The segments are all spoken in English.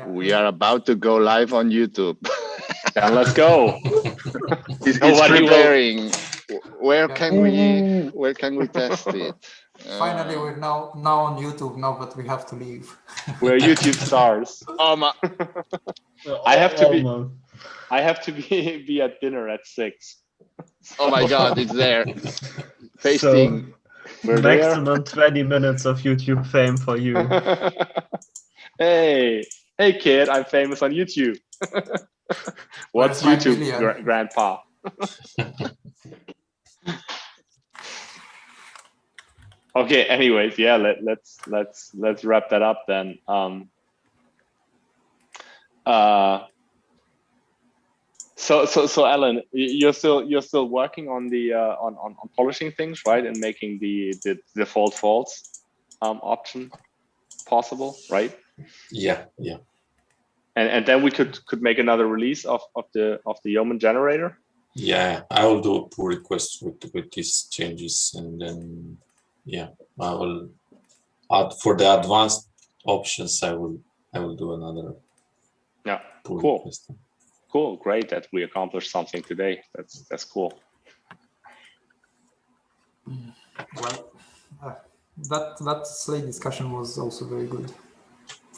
We are about to go live on YouTube. Yeah, let's go. It's preparing. Where can we test it? Finally, we're now on YouTube now, but we have to leave. We're YouTube stars. I have to be at dinner at 6. Oh my God, it's there. Pasting. So, maximum 20 minutes of YouTube fame for you. Hey kid, I'm famous on YouTube. What's YouTube, grandpa? Okay, anyways, yeah, let's wrap that up then. So Alan, you're still working on the on polishing things, right, and making the default false option possible, right? Yeah. And then we could make another release of the Yeoman generator. Yeah, I will do a pull request with these changes, and then I will add for the advanced options. I will do another. Yeah, pull cool. request. Cool, great that we accomplished something today. That's cool. Well, that slate discussion was also very good.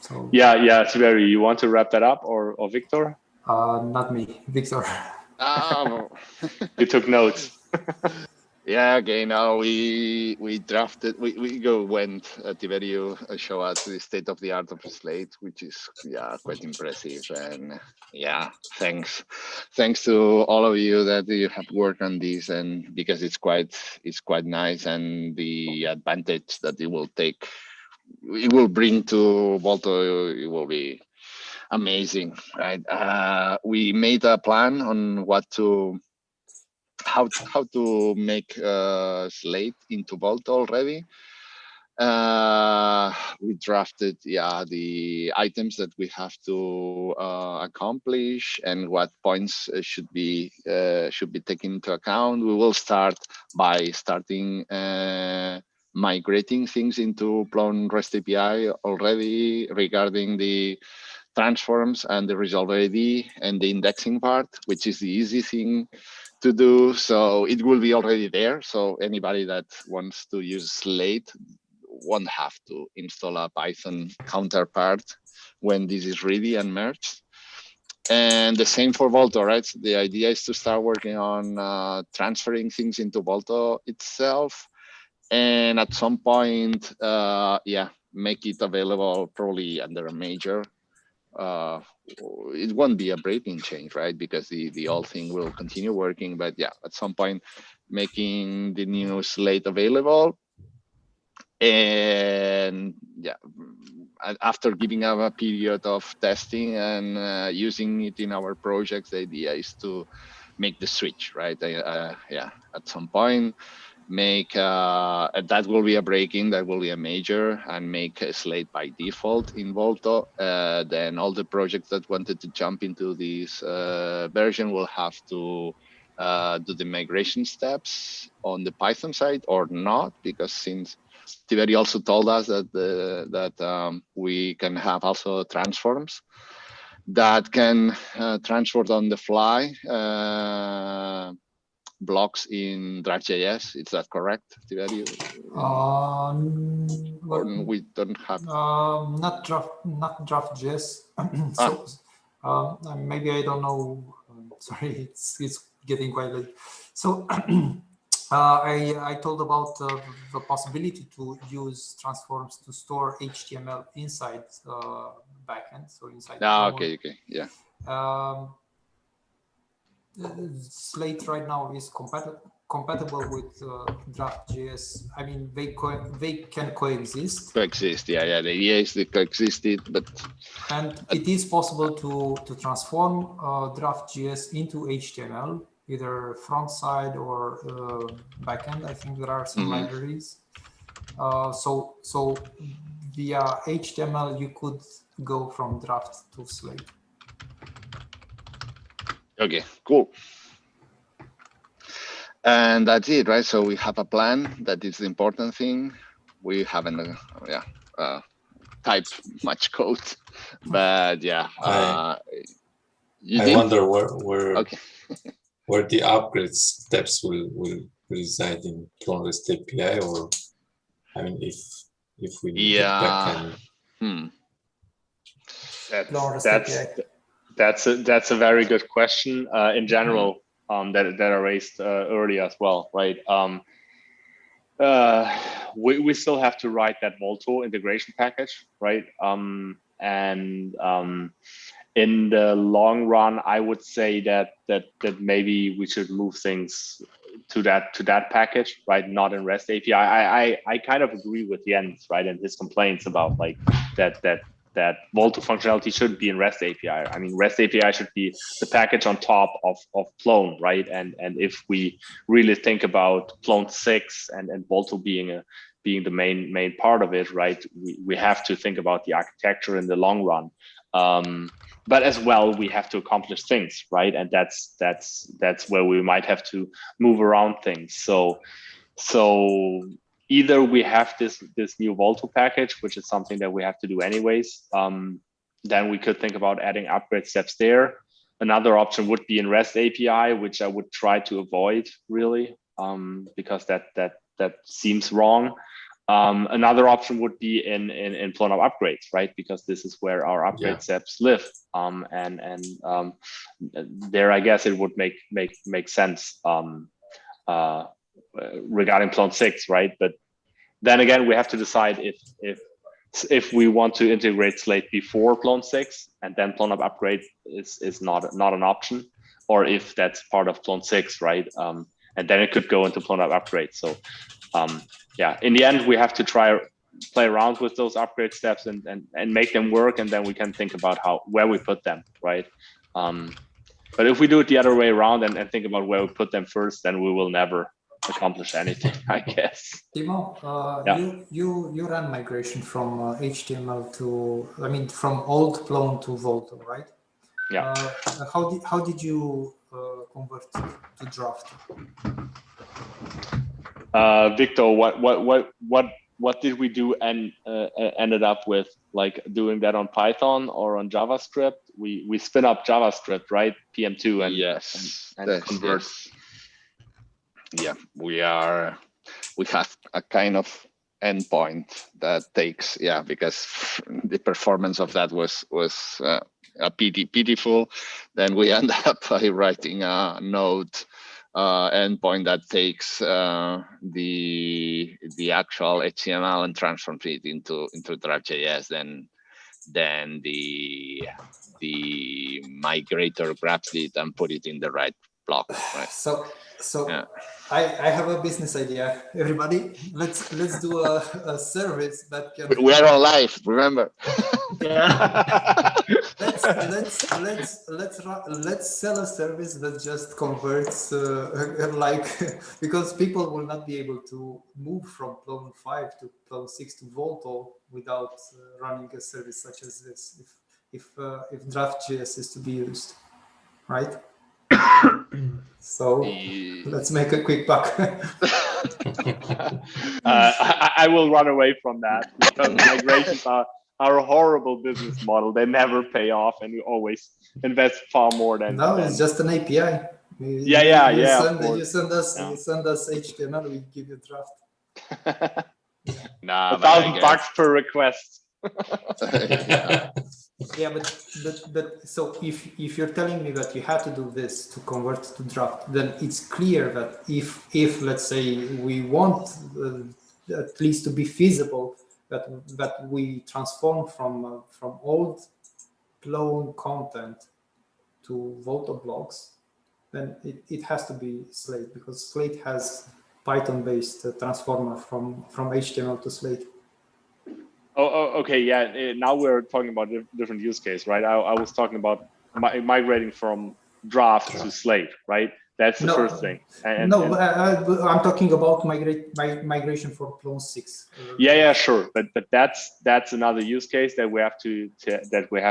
So yeah, Tiberi, you want to wrap that up, or Victor? Not me, Victor. You took notes. Yeah, okay, now we drafted, went Tiberio show us the state of the art of Slate, which is quite impressive. And thanks to all of you that you have worked on this, and because it's quite nice, and the advantage that it will bring to Volto, it will be amazing, right? We made a plan on how to make Slate into Volto already. We drafted the items that we have to accomplish and what points should be taken into account. We will start by migrating things into Plone REST API already regarding the transforms and the resolve ID and the indexing part, which is the easy thing to do. So it will be already there. So anybody that wants to use Slate won't have to install a Python counterpart when this is ready and merged. And the same for Volto, right? So the idea is to start working on transferring things into Volto itself. And at some point, make it available probably under a major. It won't be a breaking change, right? Because the old thing will continue working, but at some point making the new Slate available. And after giving up a period of testing and using it in our projects, the idea is to make the switch, right? At some point make that will be a breaking, that will be a major, and make a Slate by default in Volto. Then all the projects that wanted to jump into this version will have to do the migration steps on the Python side or not, because since Tiberi also told us that we can have also transforms that can transport on the fly blocks in Draft.js. Is that correct, Tiberio? We don't have not Draft.js. So maybe I don't know. Sorry, it's getting quite late. So I told about the possibility to use transforms to store HTML inside backend, so inside. Okay, yeah. Slate right now is compatible with Draft.js. I mean, they can coexist. Coexist, yeah. The idea is they coexisted, and it is possible to transform Draft.js into HTML, either front side or backend. I think there are some libraries. So via HTML, you could go from Draft to Slate. Okay, cool. And that's it, right? So we have a plan. That is the important thing. We haven't, type much code. But yeah, I wonder where okay. where the upgrade steps will reside in Plone REST API, or I mean, if we need the backend. That's a very good question. In general, that are raised earlier as well, right? We still have to write that Volto integration package, right? In the long run, I would say that maybe we should move things to that package, right? Not in REST API. I kind of agree with Jens, right, and his complaints about like that Volto functionality shouldn't be in REST API. I mean, REST API should be the package on top of Plone, right? And if we really think about Plone 6 and Volto being the main part of it, right? We have to think about the architecture in the long run. But as well, we have to accomplish things, right? And that's where we might have to move around things. So either we have this new Volto package, which is something that we have to do anyways. Then we could think about adding upgrade steps there. Another option would be in REST API, which I would try to avoid really, because that seems wrong. Another option would be in Plone upgrades, right? Because this is where our upgrade steps live. And there, I guess it would make sense regarding Plone 6, right? But then again, we have to decide if we want to integrate Slate before Plone 6 and then Plone upgrade is not an option, or if that's part of Plone 6, right? And then it could go into Plone upgrade. So yeah, in the end, we have to play around with those upgrade steps and make them work, and then we can think about where we put them, right? But if we do it the other way around and think about where we put them first, then we will never accomplish anything, I guess. Timo, you ran migration from HTML to, I mean, from old Plone to Volto, right? Yeah. How did you convert to Draft? Victor, what did we do and ended up with, like doing that on Python or on JavaScript? We spin up JavaScript, right? PM2 and yes, and convert. Yes. Yeah, we have a kind of endpoint that takes, because the performance of that was pitiful. Then we end up by writing a Node endpoint that takes the actual HTML and transforms it into Draft.js. Then the migrator grabs it and put it in the right block. Right? So yeah. I have a business idea. Everybody, let's do a service that can. We are on live, remember? Yeah. let's sell a service that just converts because people will not be able to move from Plone 5 to Plone 6 to Volto without running a service such as this. If Draft.js is to be used, right? So let's make a quick buck. I will run away from that because migrations are a horrible business model. They never pay off, and you always invest far more than. No, it's just an API. You send us HTML, we give you Draft. $1,000 per request. Yeah, but so if you're telling me that you had to do this to convert to Draft, then it's clear that if let's say we want at least to be feasible that we transform from old Plone content to Volto blocks, then it has to be Slate, because Slate has Python-based transformer from HTML to Slate. Oh, okay, yeah. Now we're talking about a different use case, right? I was talking about migrating from Draft to Slate, right? That's the first thing. I'm talking about migration for Plone 6. Yeah, sure. But that's another use case that we have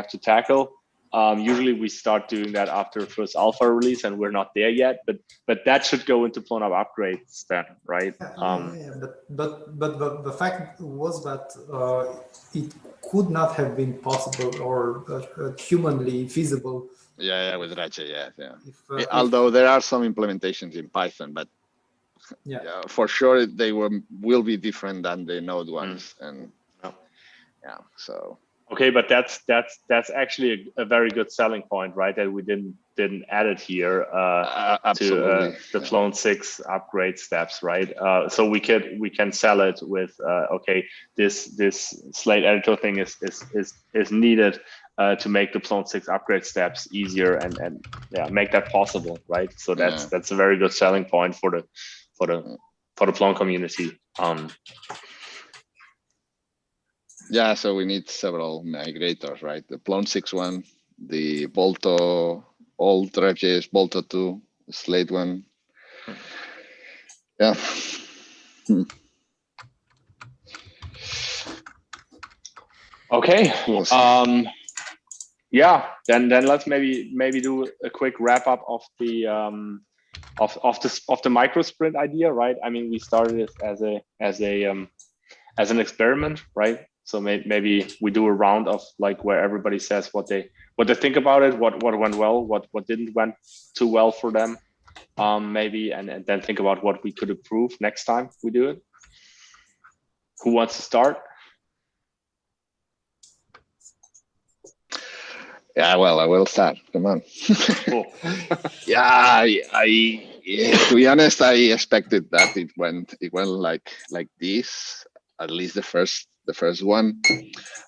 to tackle. Usually we start doing that after first alpha release, and we're not there yet. But that should go into Plone upgrades then, right? But the fact was that it could not have been possible or humanly feasible. Yeah, with Raja, yeah. Although there are some implementations in Python, but yeah, for sure they will be different than the Node ones, and so. Okay, but that's actually a very good selling point, right? That we didn't add it here to the Plone 6 upgrade steps, right? So we can sell it with okay, this slate editor thing is needed to make the Plone 6 upgrade steps easier and make that possible, right? So that's a very good selling point for the Plone community. Yeah, so we need several migrators, right? The Plone 6 one, the Bolto, old RefJS, Bolto 2, Slate one. Yeah. Okay. Yeah. Then let's maybe do a quick wrap up of the of the micro sprint idea, right? I mean, we started it as an experiment, right? So maybe we do a round of like where everybody says what they think about it, what went well, what didn't went too well for them, maybe, and then think about what we could improve next time we do it. Who wants to start? Yeah, well, I will start. Come on. Cool. Yeah, to be honest, I expected that it went like this, at least the first one.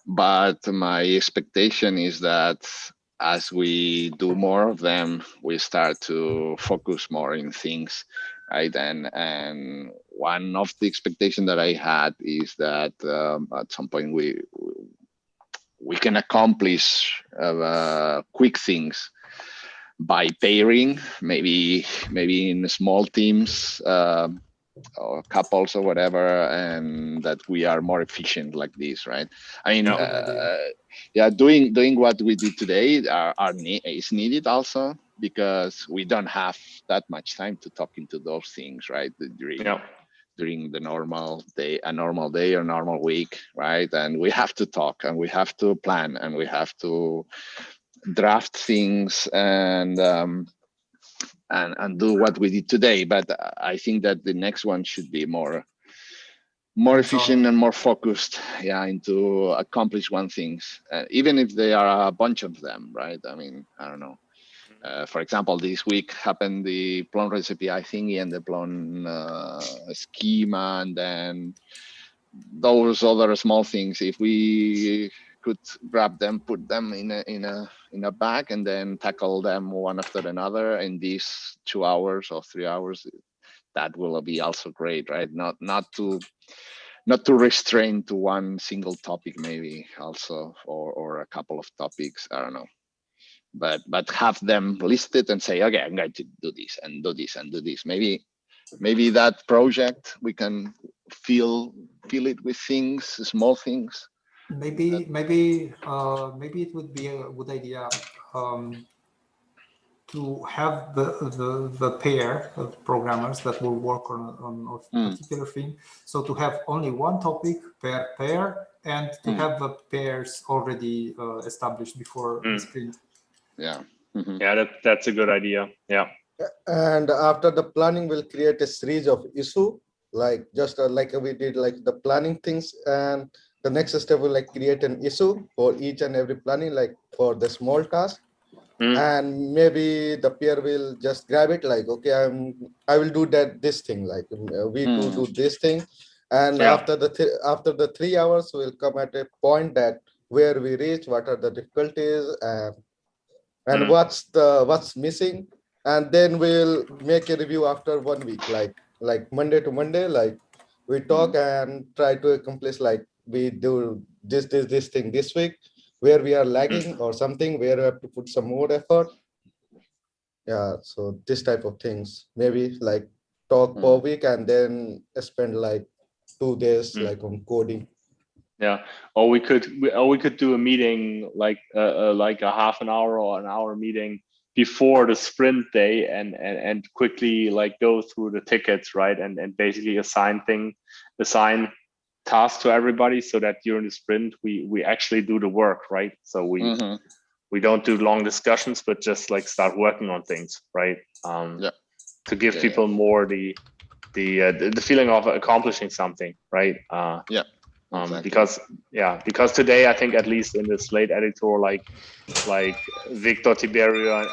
But my expectation is that as we do more of them, we start to focus more in things, right? And one of the expectation that I had is that at some point we can accomplish quick things by pairing, maybe in small teams or couples or whatever, and that we are more efficient like this, right? I mean, doing what we did today is needed also because we don't have that much time to talk into those things, right? During the normal day, a normal day or normal week, right? And we have to talk and we have to plan and we have to draft things and do what we did today. But I think that the next one should be more efficient and more focused, into accomplish one things, even if there are a bunch of them, right? I mean, I don't know. For example, this week happened the Plone recipe thingy and the Plone schema, and then those other small things. If we could grab them, put them in a bag, and then tackle them one after another in these 2 hours or 3 hours, that will be also great, right? Not to restrain to one single topic, maybe also, or a couple of topics. I don't know. But have them listed and say, okay, I'm going to do this and do this and do this. Maybe that project we can fill it with things, small things. Maybe it would be a good idea to have the pair of programmers that will work on a particular thing. So to have only one topic per pair, and to have the pairs already established before the sprint. Yeah. Yeah, that's a good idea. Yeah. And after the planning, we'll create a series of issue, like just like we did, like the planning things, and the next step will like create an issue for each and every planning, like for the small task. And maybe the peer will just grab it, like, okay, I will do this thing, like we do this thing, and after the 3 hours we'll come at a point that where we reach, what are the difficulties, and what's missing, and then we'll make a review after 1 week, like Monday to Monday, like we talk and try to accomplish, like we do this thing this week, where we are lagging or something, where we have to put some more effort. Yeah, so this type of things, maybe like talk per week and then spend like 2 days like on coding. Yeah, or we could do a meeting like a half an hour or an hour meeting before the sprint day and quickly like go through the tickets, right? And basically assign tasks to everybody so that during the sprint we actually do the work, right? So we don't do long discussions, but just like start working on things, right? To give people more the feeling of accomplishing something, right? Exactly. Because today I think at least in the Slate editor, like Victor, Tiberio,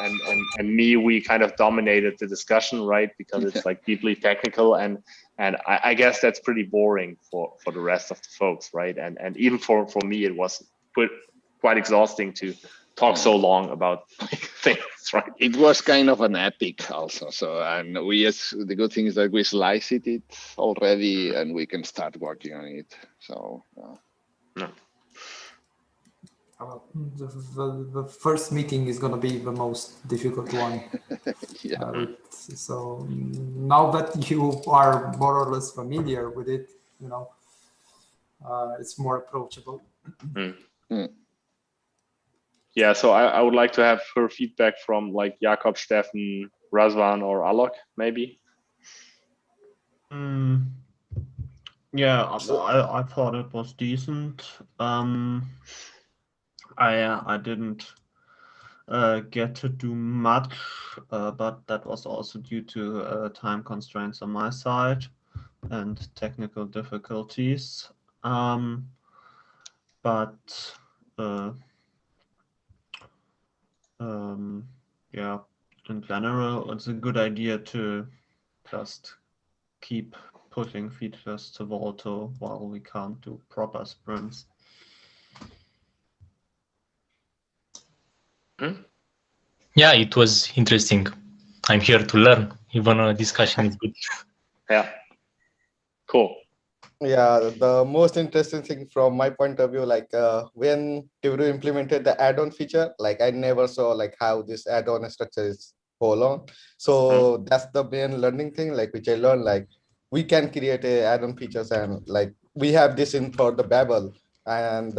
and me, we kind of dominated the discussion, right? Because it's like deeply technical, and I guess that's pretty boring for the rest of the folks, right? And even for me, it was quite exhausting to talk so long about things, right? It was kind of an epic also. So, and the good thing is that we slice it already and we can start working on it. So, the first meeting is going to be the most difficult one. So now that you are more or less familiar with it, you know, it's more approachable. Yeah, so I would like to have her feedback from like Jakob, Steffen, Razvan, or Alok, maybe. Yeah, I thought it was decent. I didn't get to do much, but that was also due to time constraints on my side and technical difficulties. Yeah, in general, it's a good idea to just keep pushing features to Volto while we can't do proper sprints. Yeah, it was interesting. I'm here to learn. Even a discussion is good. Yeah. Cool. Yeah, the most interesting thing from my point of view, like when Tiberio implemented the add-on feature, like I never saw like how this add-on structure is go along. So that's the main learning thing, like which I learned, like we can create a add-on features, and like we have this in for the Babel and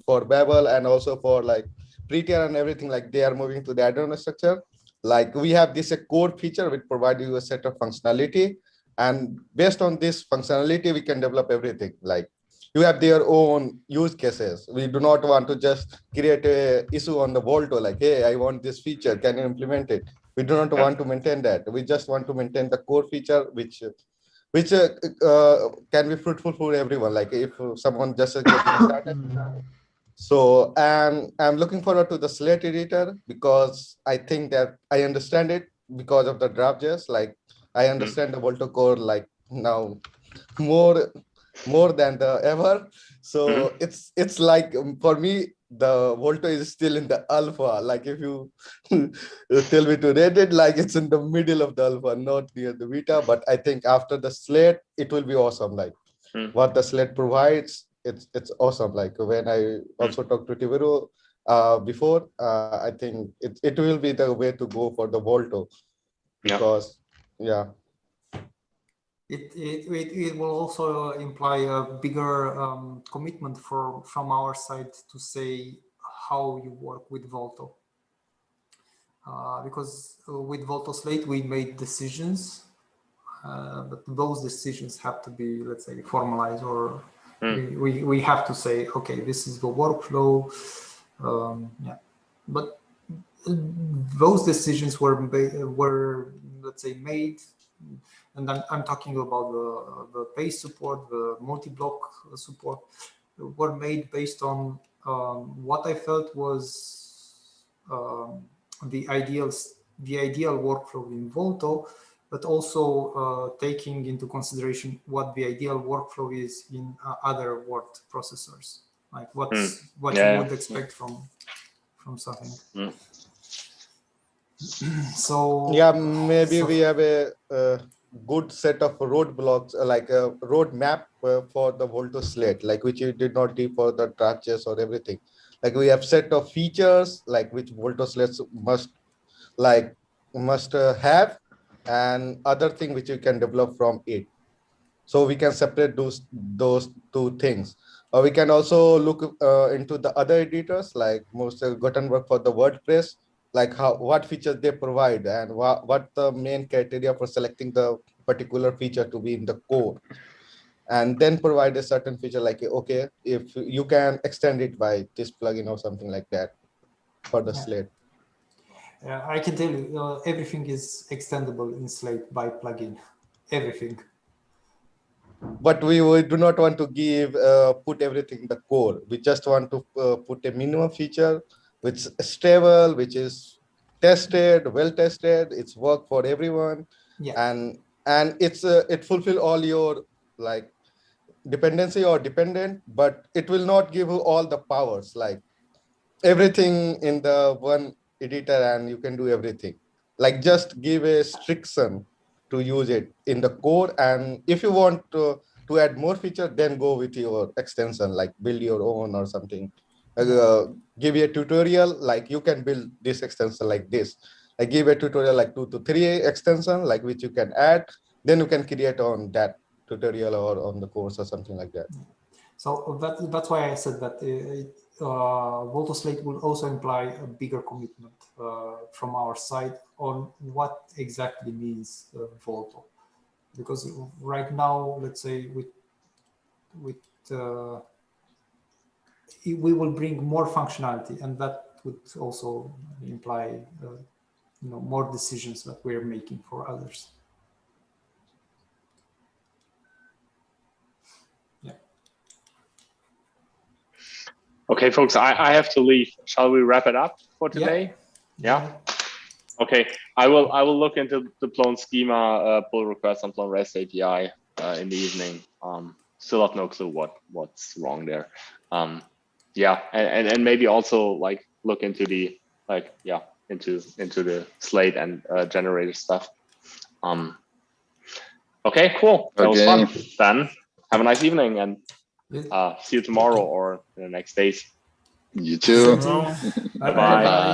for Babel and also for like Prettier and everything, like they are moving to the add-on structure. Like we have this a core feature which provide you a set of functionality, and based on this functionality we can develop everything. Like you have their own use cases. We do not want to just create a issue on the Volto like, hey, I want this feature, can you implement it? We do not want to maintain that. We just want to maintain the core feature which can be fruitful for everyone, like if someone just getting started. So and I'm looking forward to the Slate editor because I think that I understand it because of the draft.js. Like I understand the Volto core like now more than the ever. So it's like for me the Volto is still in the alpha. Like if you tell me to rate it, like it's in the middle of the alpha, not near the beta. But I think after the Slate, it will be awesome. Like what the Slate provides, it's awesome. Like when I also talked to Tiberio before, I think it will be the way to go for the Volto because It will also imply a bigger commitment from our side to say how you work with Volto. Because with Volto Slate, we made decisions, but those decisions have to be, let's say, formalized, or we have to say, okay, this is the workflow. But those decisions were let's say made, and I'm talking about the PACE support, the multi-block support, were made based on what I felt was the ideal workflow in Volto, but also taking into consideration what the ideal workflow is in other word processors, like what you would expect from something. So yeah, maybe we have a good set of roadblocks, like a roadmap for the Volto Slate, like which you did not do for the traches or everything. Like we have set of features like which Volto Slates must have, and other thing which you can develop from it. So we can separate those two things. Or we can also look into the other editors like most Gutenberg for the WordPress, like what features they provide and what the main criteria for selecting the particular feature to be in the core. And then provide a certain feature like, okay, if you can extend it by this plugin or something like that for the Slate. I can tell you, everything is extendable in Slate by plugin, everything. But we do not want to put everything in the core. We just want to put a minimum feature which is stable, which is tested, well tested. It's work for everyone, and it fulfill all your like dependency or dependent, but it will not give you all the powers like everything in the one editor, and you can do everything. Like just give a restriction to use it in the core, and if you want to add more feature, then go with your extension, like build your own or something. Give you a tutorial like you can build this extension like this. I give a tutorial like 2 to 3 extension like which you can add, then you can create on that tutorial or on the course or something like that. So that's why I said that Volto Slate will also imply a bigger commitment from our side on what exactly means Volto. Because right now, let's say we will bring more functionality, and that would also imply more decisions that we're making for others. Okay, folks, I have to leave. Shall we wrap it up for today? Yeah. Okay, I will look into the Plone schema pull request on Plone REST API in the evening. Still have no clue what's wrong there. Yeah, and maybe also like look into the into the Slate and generator stuff. Okay, cool. That was fun. Then have a nice evening and see you tomorrow or in the next days. You too. Bye-bye. Bye-bye.